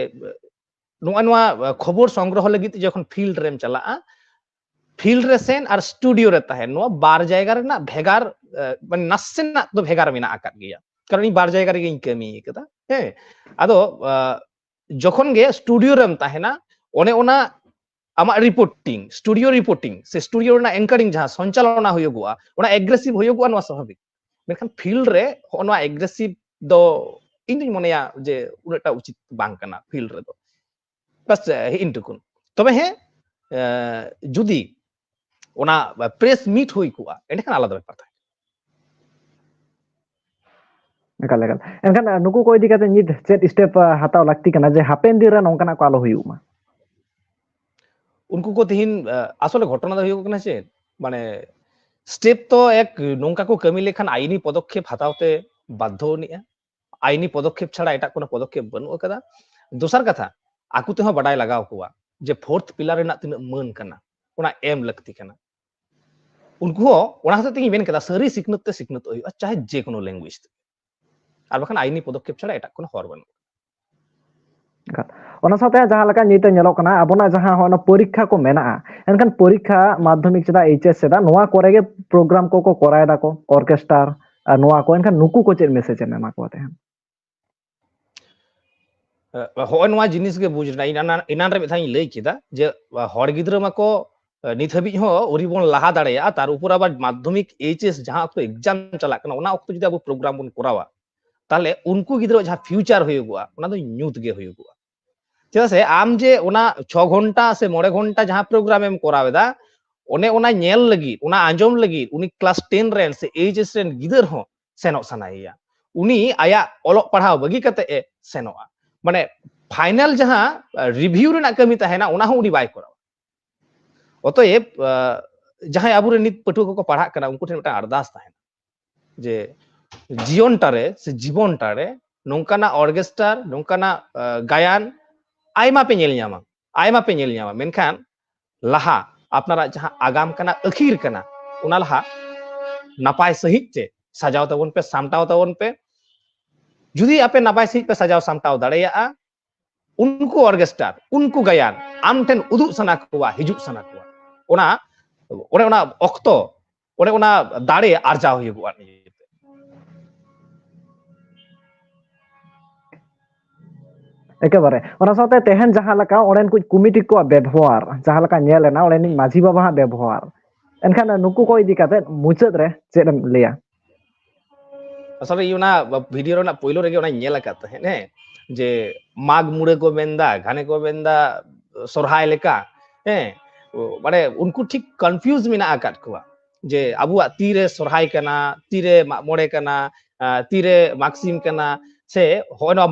ᱱᱚᱣᱟ খবর সংগ্রহ লাगित যখন ফিল্ড রেম চালাᱜᱼᱟ ফিল্ড রে সেন আর স্টুডিও রে তাহেন ᱱᱚᱣᱟ বার জায়গা ᱨᱮᱱᱟᱜ ভেগার মানে নাসেনাᱜ ᱫᱚ ভেগার ᱢᱮᱱᱟᱜ ᱟᱠᱟᱫ ᱜᱮᱭᱟ কারণ ᱤᱧ বার জায়গা ᱨᱮᱜᱮᱧ ᱠᱟᱹᱢᱤ ᱟᱠᱟᱫᱟ ᱦᱮᱸ ᱟᱫᱚ যখন গে স্টুডিও রেম ᱛᱟᱦᱮᱱᱟ ᱚᱱᱮ ᱚᱱᱟ ᱟᱢᱟᱜ রিপোর্টিং স্টুডিও রিপোর্টিং সে স্টুডিও ᱨᱮᱱᱟᱜ এঙ্কারিং ᱡᱟᱦᱟᱸ ᱥᱚᱧᱪᱟᱞᱚᱱᱟ ᱦᱩᱭᱩᱜᱚᱜᱼᱟ ᱚᱱᱟ ᱮᱜᱽᱨᱮᱥᱤভ ᱦᱩᱭᱩᱜᱚᱜᱼᱟ ᱱᱚᱣᱟ ᱥᱟᱵᱷᱟᱵᱤᱠ ᱢᱮᱱᱠᱷᱟᱱ ᱯᱷᱤল্ᱰ ᱨᱮ ᱱᱚᱣᱟ ᱮᱜᱽᱨᱮᱥᱤভ ᱫᱚ ᱤᱧ ᱫᱩᱧ ᱢᱚᱱᱮᱭᱟ ᱡᱮ ᱩᱱᱟᱹᱜᱴᱟ ᱩᱪᱤᱛ ᱵᱟᱝ ᱠᱟᱱᱟ ᱯᱷᱤল্ᱰ ᱨᱮᱫᱚ বাস ইনটুকুন তবে হ্যাঁ যদি ওনা প্রেস মিট হুই কোয়া এন্ডেখান আলাদা ব্যাপার থাকে ᱮᱠᱟᱞ ᱮᱠᱟᱞ ᱮᱱᱠᱷᱟᱱ ᱱᱩᱠᱩ ᱠᱚ ᱤᱫᱤ ᱠᱟᱛᱮ ᱱᱤᱛ ᱪᱮᱫ ᱥᱴᱮᱯ ᱦᱟᱛᱟᱣ ᱞᱟᱹᱠᱛᱤ ᱠᱟᱱᱟ ᱡᱮ ᱦᱟᱯᱮᱱ ᱫᱤᱱ ᱨᱮ ᱱᱚᱝᱠᱟᱱᱟᱜ ᱠᱚ ᱟᱞᱚ ᱦᱩᱭᱩᱜ ᱢᱟ उनको को तिहिन আসলে ঘটনা ᱫᱚ ᱦᱩᱭᱩᱜ ᱠᱟᱱᱟ ᱪᱮ মানে স্টেপ তো এক নৌকা কো কামি লেখান আইনি পদক্ষেপ হাতাওতে বাধ্য নিয়া আইনি পদক্ষেপ ছাড়া এটা কোনো পদক্ষেপ বানু কাদা দোসার কথা আকু তেহ বাডাই লাগাও কোয়া যে ফোর্থ পিলার রেনা তিনা মান কানা ওনা এম লাকতি কানা उनको ওনা হাতে তিন মেন কাদা সারি সিকনত তে সিকনত হই চাহে যে কোনো ল্যাঙ্গুয়েজ আর বাখান আইনি পদক্ষেপ ছাড়া এটা কোনো হর বানু ᱚᱱᱟ ᱥᱟᱶᱛᱮ ᱡᱟᱦᱟᱸ ᱞᱮᱠᱟ ᱱᱤᱛ ᱧᱮᱞᱚᱜ ᱠᱟᱱᱟ ᱟᱵᱚᱱᱟᱜ ᱡᱟᱦᱟᱸ ᱦᱚᱸ ᱯᱚᱨᱤᱠᱠᱷᱟ ᱠᱚ ᱢᱮᱱᱟᱜᱼᱟ ᱮᱱᱠᱷᱟᱱ ᱯᱚᱨᱤᱠᱠᱷᱟ ᱢᱟᱫᱽᱫᱷᱚᱢᱤᱠ ᱪᱮᱫᱟᱜ ᱮᱭᱪᱮᱥ ᱪᱮᱫᱟᱜ ᱱᱚᱣᱟ ᱠᱚᱨᱮ ᱜᱮ ᱯᱨᱳᱜᱨᱟᱢ ᱠᱚᱠᱚ ᱠᱚᱨᱟᱣ ᱫᱟᱠᱚ ᱚᱨᱠᱮᱥᱴᱟᱨ ᱟᱨ ᱱᱚᱣᱟ ᱠᱚ ᱮᱱᱠᱷᱟन ᱱᱩᱠᱩ ᱠᱚ ᱪᱮᱫ ᱢᱮᱥᱮᱡ ᱮᱢ ᱮᱢᱟ ᱠᱚᱣᱟ ᱛᱟᱦᱮᱸᱱ ᱦᱚᱸ ᱱᱚᱣᱟ ᱡᱤᱱᱤᱥ ᱜᱮ ᱵᱩᱡ ᱨᱮᱱᱟ ᱤᱱᱟᱱ ᱨᱮ ᱢᱤᱫᱷᱟᱣ ᱤᱧ ᱞᱟᱹᱭ ᱠᱮᱫᱟ ᱡᱮ ᱦᱚᱲ ᱜᱤᱫᱽᱨᱟᱹ ᱢᱟᱠᱚ ᱱᱤᱛ ᱦᱟᱹᱵᱤᱡ ᱦᱚᱸ ᱩᱨᱤ ᱵᱚᱱ ᱞᱟᱦᱟ ᱫᱟᱲᱮᱭᱟᱜᱼᱟ ᱛᱟᱨ ᱩᱯᱚᱨ ᱟᱵᱟᱨ ᱢᱟᱫᱽᱫᱷᱚᱢᱤᱠ ᱮᱭᱪᱮᱥ ᱡᱟᱦᱟᱸ ᱚᱠᱛᱚ एग्जाम ᱪᱟᱞᱟᱜ ᱠᱟᱱᱟ ᱚᱱᱟ ᱚᱠᱛᱚ ᱡᱩᱫᱤ ᱟᱵᱚ ᱯᱨᱳᱜᱨᱟᱢ ᱵᱚᱱ ᱠᱚᱨᱟᱣᱟ তাহলে উনকু ᱜᱤᱫᱽᱨᱟᱹ ᱡᱟᱦᱟᱸ ফিউচার ᱦᱩᱭᱩᱜᱚᱜᱼᱟ ᱚᱱᱟ ᱫᱚ ᱧᱩᱛ ᱜᱮ ᱦᱩᱭᱩᱜᱚᱜᱼᱟ ᱪᱮᱫᱟᱜ ᱥᱮ ᱟᱢ ᱡᱮ ᱚᱱᱟ 6 ঘন্টা ᱥᱮ 9 ঘন্টা ᱡᱟᱦᱟᱸ ᱯᱨᱳᱜᱨᱟᱢ ᱮᱢ ᱠᱚᱨᱟᱣ ᱮᱫᱟ ᱚᱱᱮ ᱚᱱᱟ ᱧᱮᱞ ᱞᱟᱹᱜᱤᱫ ᱚᱱᱟ ᱟᱸᱡᱚᱢ ᱞᱟᱹᱜᱤᱫ ᱩᱱᱤ ᱠᱞᱟᱥ 10 ᱨᱮᱱ ᱥᱮ এইচএস ᱨᱮᱱ ᱜᱤᱫᱟᱹᱨ ᱦᱚᱸ ᱥᱮᱱᱚᱜ ᱥᱟᱱᱟᱭᱮᱭᱟ উনি আয়াক অলক পড়াও বাগি কাতে এ সেনোয়া মানে ফাইনাল যাহা রিভিউ রেনাক কামি তাহেনা ওনা হো উনি বাই করাও অতএব যাহাই আবুরে নিত পাঠুয়া কো পড়াক কানা উনকু ঠেন একটা আরদাস তাহেনা যে জীবনটারে সে জীবনটারে নংকানা অর্কেস্ট্রার নংকানা গায়ান আইমা পে ñel ñama আইমা পে ñel ñama মেনখান লাহা আপনারা যাহা আগাম কানা আখির কানা ওনা লাহা নাপাই সহিত তে সাজাও তাবন পে সামটাও তাবন পে যদি আপে নাপাই সহিত পে সাজাও সামটাও দাঁড়াইয়া उनको ऑर्केस्ट्रार उनको गायन आम ठेन उदुग सना कोवा हिजुग सना कोवा ओना अक्तो ओना दाड़े आर्जाव हुयुगोआ एकेबारे ᱚᱱᱟ ᱥᱟᱶᱛᱮ ᱛᱮᱦᱮᱧ ᱡᱟᱦᱟᱸ ᱞᱮᱠᱟ ᱚᱸᱰᱮᱱ ᱠᱩ ᱠᱚᱢᱤᱴᱤ ᱠᱚᱣᱟᱜ ᱵᱮᱵᱚᱦᱟᱨ ᱡᱟᱦᱟᱸ ᱞᱮᱠᱟ ᱧᱮᱞ ᱮᱱᱟ ᱚᱸᱰᱮᱱᱤᱡ ᱢᱟᱹᱡᱷᱤ ᱵᱟᱵᱟ ᱦᱟᱜ ᱵᱮᱵᱚᱦᱟर ᱮᱱᱠᱷᱟन ᱱᱩᱠᱩ ᱠᱚ ᱤᱫᱤ ᱠᱟᱛᱮ ᱢᱩᱪᱟᱹᱫ ᱨᱮ ᱪᱮᱫ ᱮᱢ ᱞᱟᱹᱭᱟ আসলে ইউনা ভিডিও রেনা পয়লো রেগে ওনা ñel আকাত তাহেন হ্যাঁ যে মাগ মুড়ে কো বেন্দা ঘানে কো বেন্দা সরহাই লেকা হ্যাঁ মানে উনকু ঠিক কনফিউজ মিনা আকাত কোয়া যে আবুয়া তীরে সরহাই কানা তীরে মড়ে কানা তীরে মাকসিম কানা সে হয়না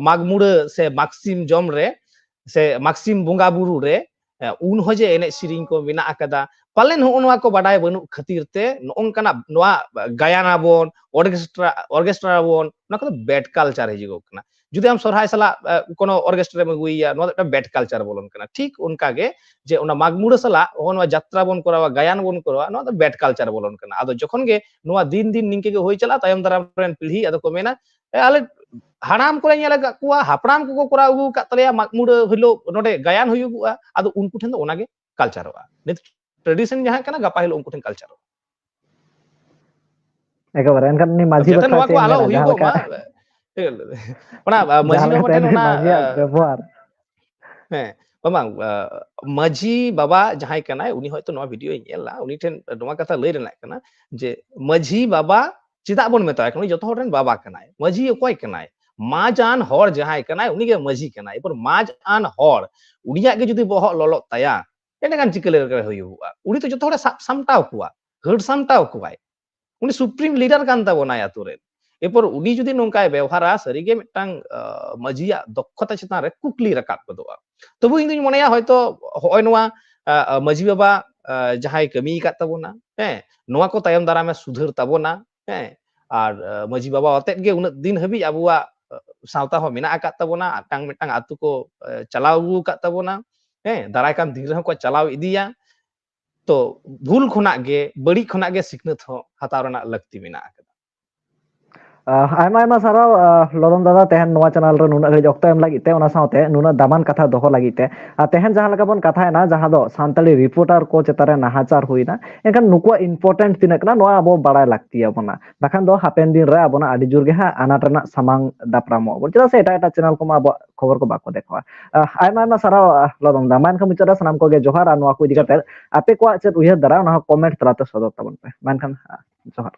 মাগ মুড়ে সে মাকসিম জম রে সে মাকসিম বঙ্গা বুরু রে উন হজে এনে সিরিং কো মিনা আকাদা পালেন ᱱᱚᱣᱟ ᱠᱚ ᱵᱟᱰᱟᱭ ᱵᱟᱹᱱᱩᱜ ᱠᱷᱟᱹᱛᱤᱨ ᱛᱮ ᱱᱚᱝᱠᱟᱱᱟᱜ ᱱᱚᱣᱟ গায়ানা বন অর্কেস্ট্রা বন ᱱᱚᱣᱟ ᱠᱚᱫᱚ ব্যাড কালচার হিজুᱜᱚᱜ ᱠᱟᱱᱟ যদি আম সরহাই সালা কোনো অর্কেস্ট্রা মে গুইয়া ᱱᱚᱣᱟ ᱫᱚ একটা ব্যাড কালচার বলন ᱠᱟᱱᱟ ঠিক ᱚᱱᱠᱟ ᱜᱮ যে ওনা মাগমুড়া সালা ᱱᱚᱣᱟ যাত্রা বন করাওয়া গায়ান বন করাওয়া ᱱᱚᱣᱟ ᱫᱚ ব্যাড কালচার বলন ᱠᱟᱱᱟ ᱟᱫᱚ ᱡᱚᱠᱷᱚᱱ ᱜᱮ ᱱᱚᱣᱟ ᱫᱤᱱ ᱫᱤᱱ ᱱᱤᱝᱠᱮ ᱜᱮ ᱦᱩᱭ ᱪᱟᱞᱟᱜ ᱛᱟᱭᱚᱢ ᱫᱟᱨᱟᱢ ᱨᱮᱱ ᱯᱤᱲᱦᱤ ᱟᱫᱚ ᱠᱚ ᱢᱮᱱᱟ ᱟᱞᱮ হারাম করে ñela কা কুয়া হাপড়াম কো করা আগু কা তলেয়া মাগমুড়া হইলো নডে গায়ান হুᱭᱩᱜᱚᱜᱼᱟ ᱟᱫᱚ উনকু ᱴᱷᱮᱱ ᱫᱚ ᱚᱱᱟᱜᱮ কালচারᱚᱜᱼᱟ ᱱᱤᱛ ট্রেডিশন ᱡᱟᱦᱟᱸ ᱠᱟᱱᱟ ᱜᱟᱯᱟ ᱦᱤᱞᱳᱜ ᱩᱱᱠᱩ ᱴᱷᱮᱱ ᱠᱟᱞᱪᱟᱨᱚᱜᱼᱟ एकेबारे एनखान नि माझी যাতে बाखरा ᱱᱚᱣᱟ ᱪᱮᱫ ᱠᱚ ᱮᱢ ᱟᱞᱚ ᱢᱮᱱᱟ ᱡᱟᱦᱟᱸ ᱦᱩᱭᱩᱜᱚᱜ ᱞᱮᱠᱟ ᱢᱟ ᱚᱱᱟ ᱢᱟᱹᱡᱷᱤ ᱡᱟᱦᱟᱸ ᱵᱟᱵᱟ ᱞᱮᱠᱟ ᱴᱷᱮᱱ ᱛᱮᱦᱮᱧ ᱚᱱᱟ ᱢᱟᱹᱡᱷᱤᱭᱟᱜ ᱵᱮᱵᱚᱦᱟর হ্যাঁ বাবা মাঝি বাবা যাহাই কানাই উনি হয়তো নয়া ভিডিও ñela উনি ঠেন নয়া কথা লই রেনাক কানা যে মাঝি বাবা চিদা বন মেতায় কারণ যত হরেন বাবা কানাই মাঝি অকয় কানাই মাজান হর যাহাই কানাই উনি গে মাঝি কানাই এরপর মাজান হর উনিয়াক গে যদি বহ ললক তায়া এন্ডেগান চিকেলে হইউগা উনি তো যত হরে সামটাও কুয়া হড় সামটাও কুয়াই উনি সুপ্রিম লিডার কান তাবনাই আতুরে ᱮᱨᱯᱚᱨ ᱩᱱᱤ ᱡᱩᱫᱤ ᱱᱚᱝᱠᱟᱭ ᱵᱮᱣᱦᱟᱨᱟ ᱥᱟᱹᱨᱤᱜᱮ ᱢᱤᱫᱴᱟᱝ ᱢᱟᱹᱡᱷᱤᱭᱟᱜ ᱫᱚক্ষᱚᱛᱟ ᱪᱮᱛᱟᱱ ᱨᱮ ᱠᱩᱠᱞᱤ ᱨᱟᱠᱟᱵ ᱜᱚᱫᱚᱜᱼᱟ ᱛᱚᱵᱩ ᱤᱧ ᱫᱩᱧ ᱢᱚᱱᱮᱭᱟ ᱦᱚᱭᱛᱚ ᱦᱚᱜᱼᱚᱭ ᱱᱚᱣᱟ ᱢᱟᱹᱡᱷᱤ ᱵᱟᱵᱟ ᱡᱟᱦᱟᱸᱭ ᱠᱟᱹᱢᱤ ᱟᱠᱟᱫ ᱛᱟᱵᱚᱱᱟ ᱦᱮᱸ ᱱᱚᱣᱟ ᱠᱚ ᱛᱟᱭᱚᱢ ᱫᱟᱨᱟᱢᱮ ᱥᱩᱫᱷᱟᱹᱨ ᱛᱟᱵᱚᱱᱟ ᱦᱮᱸ ᱟᱨ ᱢᱟᱹᱡᱷᱤ ᱵᱟᱵᱟ ᱟᱛᱮᱫ ᱜᱮ ᱩᱱᱟᱹᱜ din ᱦᱟᱹᱵᱤᱡ ᱟᱵᱚᱣᱟᱜ ᱥᱟᱶᱛᱟ ᱦᱚᱸ ᱢᱮᱱᱟᱜ ᱟᱠᱟᱫ ᱛᱟᱵᱚᱱᱟ ᱢᱤᱫᱴᱟᱝ ᱟᱛᱩ ᱠᱚ ᱪᱟᱞᱟᱣ ᱟᱹᱜᱩ ᱟᱠᱟᱫ ᱛᱟᱵᱚᱱᱟ ᱦᱮᱸ ᱫᱟᱨᱟᱭ ᱠᱟᱱ ᱫᱤᱱ ᱨᱮᱦᱚᱸ ᱠᱚ ᱪᱟᱞᱟᱣ ᱤᱫᱤᱭᱟ ᱛᱚ ᱵᱷᱩᱞ ᱠᱷᱚᱱᱟᱜ ᱜᱮ ᱵᱟᱹᱲᱤᱡ ᱠᱷᱚᱱᱟᱜ ᱜᱮ ᱥᱤᱠᱷᱱᱟᱹᱛ ᱦᱚᱸ ᱦᱟᱛᱟᱣ ᱨᱮᱱᱟᱜ ᱞᱟᱹᱠᱛᱤ ᱢᱮᱱᱟᱜ ᱟᱠᱟᱫᱟ ᱟᱭᱢᱟ ᱟᱭᱢᱟ ᱥᱟᱨᱦᱟᱣ ᱞᱚᱫᱚᱱ ᱫᱟᱫᱟ ᱛᱮᱦᱮᱧ ᱱᱚᱣᱟ ᱪᱮᱱᱮᱞ ᱨᱮ ᱱᱩᱱᱟᱹᱜ ᱜᱷᱟᱹᱲᱤᱡ ᱚᱠᱛᱚ ᱮᱢ ᱞᱟᱹᱜᱤᱫ ᱛᱮ ᱚᱱᱟ ᱥᱟᱶᱛᱮ ᱱᱩᱱᱟᱹᱜ ᱫᱟᱢᱟᱱ ᱠᱟᱛᱷᱟ ᱫᱚᱦᱚ ᱞᱟᱹᱜᱤᱫ ᱛᱮ ᱛᱮᱦᱮᱧ ᱡᱟᱦᱟᱸ ᱞᱮᱠᱟ ᱵᱚᱱ ᱠᱟᱛᱷᱟᱭᱮᱱᱟ ᱡᱟᱦᱟᱸ ᱫᱚ ᱥᱟᱱᱛᱟᱲᱤ ᱨᱤᱯᱳর্টার ᱠᱚ ᱪᱮᱛᱟᱱ ᱨᱮ ᱱᱟᱦᱟᱪᱟᱨ ᱦᱩᱭᱱᱟ ᱮᱱᱠᱷᱟᱱ ᱱᱩᱠᱩᱣᱟᱜ ᱤম্ᱯᱚᱨᱴᱮন্ট ᱛᱤᱱᱟᱹᱜ ᱠᱟᱱᱟ ᱱᱚᱣᱟ ᱟᱵᱚ ᱵᱟᱲᱟᱭ ᱞᱟᱹᱠᱛᱤ ᱟᱵᱚᱱᱟ ᱵᱟᱠᱷᱟᱱ ᱫᱚ ᱦᱟᱯᱮᱱ ᱫᱤᱱ ᱨᱮ ᱟᱵᱚᱱᱟᱜ ᱟᱹᱰᱤ ᱡᱳᱨ ᱜᱮ ᱦᱟᱸᱜ ᱟᱱᱟᱴ ᱨᱮᱱᱟᱜ ᱥᱟᱢᱟᱝ ᱫᱟᱯᱨᱟᱢᱚᱜ ᱟᱵᱚᱱ ᱪᱮᱫᱟᱜ ᱥᱮ ᱮᱴᱟᱜ ᱮᱴᱟᱜ ᱪᱮᱱᱮᱞ ᱠᱚᱢᱟ ᱟᱵᱚᱣᱟᱜ ᱠᱷᱚᱵᱚᱨ ᱠᱚ ᱵᱟᱠᱚ ᱫᱮᱠᱷᱟᱣᱟ ᱟᱭᱢᱟ ᱟᱭᱢᱟ ᱥᱟᱨᱦᱟᱣ ᱞᱚᱫᱚᱱ ᱫᱟ ᱢᱟ ᱮᱱᱠᱷᱟᱱ ᱢᱩᱪᱟᱹᱫ ᱨᱮ ᱥᱟᱱᱟᱢ ᱠᱚᱜᱮ ᱡᱚᱦᱟᱨ ᱟᱨ ᱱᱚᱣᱟ ᱠᱚ ᱤᱫᱤ ᱠᱟᱛᱮ ᱟᱯᱮ ᱠᱚᱣᱟᱜ ᱪᱮᱫ ᱩᱭᱦᱟᱹᱨ ᱫᱟᱨᱟ ᱚᱱᱟ ᱦᱚᱸ ᱠᱚᱢᱮᱱᱴ ᱛᱟᱞᱟᱛᱮ ᱥᱚᱫᱚᱨ ᱛᱟᱵᱚᱱ ᱯᱮ ᱢᱟ ᱮᱱᱠᱷᱟᱱ ᱡᱚᱦᱟᱨ